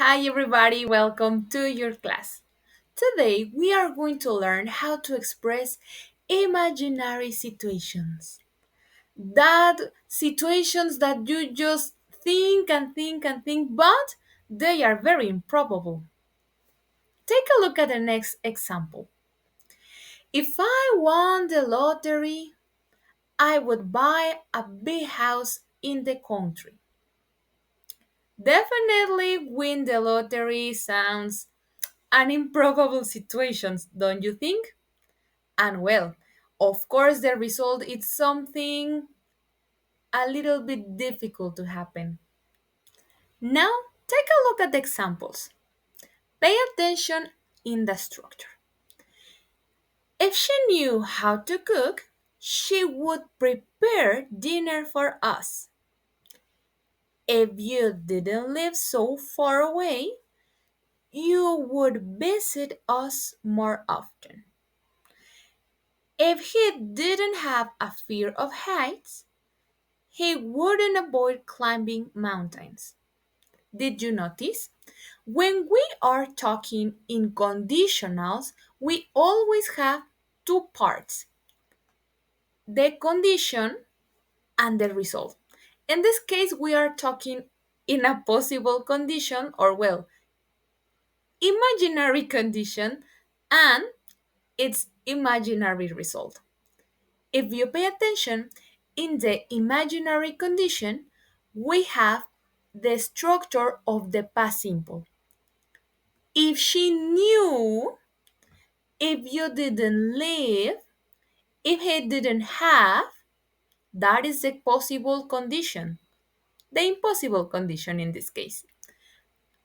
Hi, everybody, welcome to your class. Today, we are going to learn how to express imaginary situations. That situations that you just think and think and think, but they are very improbable. Take a look at the next example. If I won the lottery, I would buy a big house in the country. Definitely win the lottery sounds an improbable situation, don't you think? And well, of course, the result is something a little bit difficult to happen. Now, take a look at the examples. Pay attention in the structure. If she knew how to cook, she would prepare dinner for us. If you didn't live so far away, you would visit us more often. If he didn't have a fear of heights, he wouldn't avoid climbing mountains. Did you notice? When we are talking in conditionals, we always have two parts, the condition and the result. In this case, we are talking in a possible condition, or well, imaginary condition, and its imaginary result. If you pay attention, in the imaginary condition, we have the structure of the past simple. If she knew, if you didn't live, if he didn't have, that is the possible condition, the impossible condition in this case.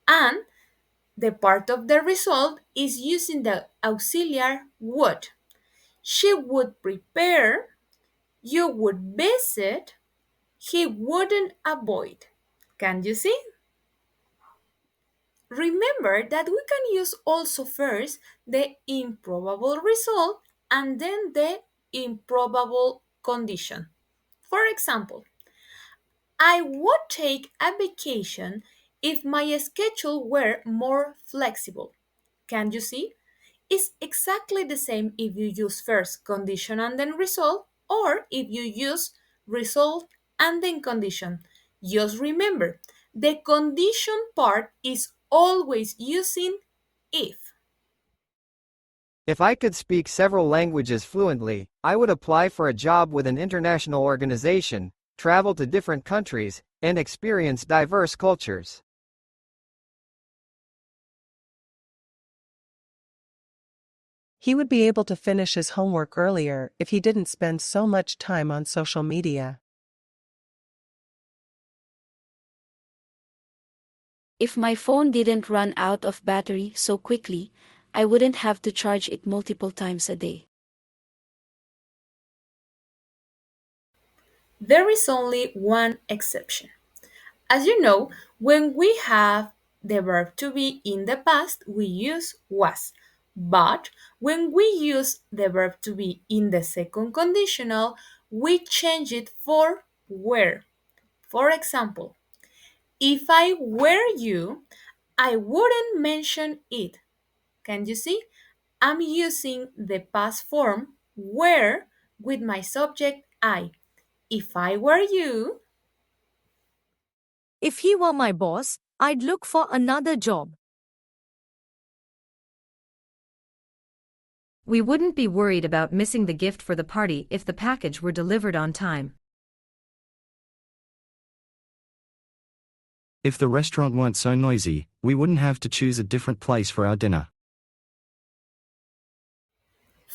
And the part of the result is using the auxiliary would. She would prepare, you would visit, he wouldn't avoid. Can you see? Remember that we can use also first the improbable result and then the improbable condition. For example, I would take a vacation if my schedule were more flexible. Can you see? It's exactly the same if you use first condition and then result, or if you use result and then condition. Just remember, the condition part is always using if. If I could speak several languages fluently, I would apply for a job with an international organization, travel to different countries, and experience diverse cultures. He would be able to finish his homework earlier if he didn't spend so much time on social media. If my phone didn't run out of battery so quickly, I wouldn't have to charge it multiple times a day. There is only one exception. As you know, when we have the verb to be in the past, we use was. But when we use the verb to be in the second conditional, we change it for were. For example, if I were you, I wouldn't mention it. Can you see? I'm using the past form were with my subject I. If I were you, If he were my boss, I'd look for another job. We wouldn't be worried about missing the gift for the party if the package were delivered on time. If the restaurant weren't so noisy, we wouldn't have to choose a different place for our dinner.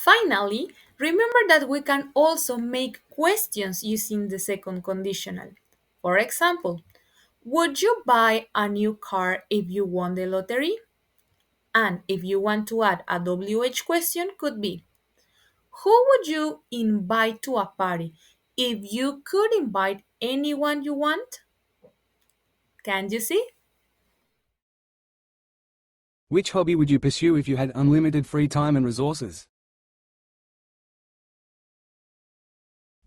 finally, remember that we can also make questions using the second conditional. For example, would you buy a new car if you won the lottery? And if you want to add a WH question, could be who would you invite to a party if you could invite anyone you want? Can you see? Which hobby would you pursue if you had unlimited free time and resources?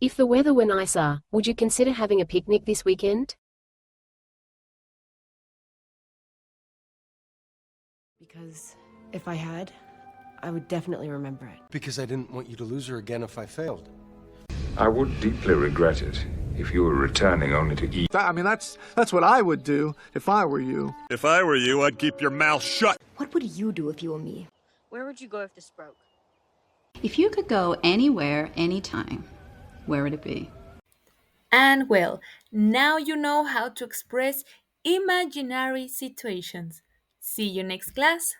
If the weather were nicer, would you consider having a picnic this weekend? Because if I had, I would definitely remember it. Because I didn't want you to lose her again if I failed. I would deeply regret it if you were returning only to eat. I mean, that's what I would do if I were you. If I were you, I'd keep your mouth shut. What would you do if you were me? Where would you go if this broke? If you could go anywhere, anytime, where would it be? And well, now you know how to express imaginary situations. See you next class.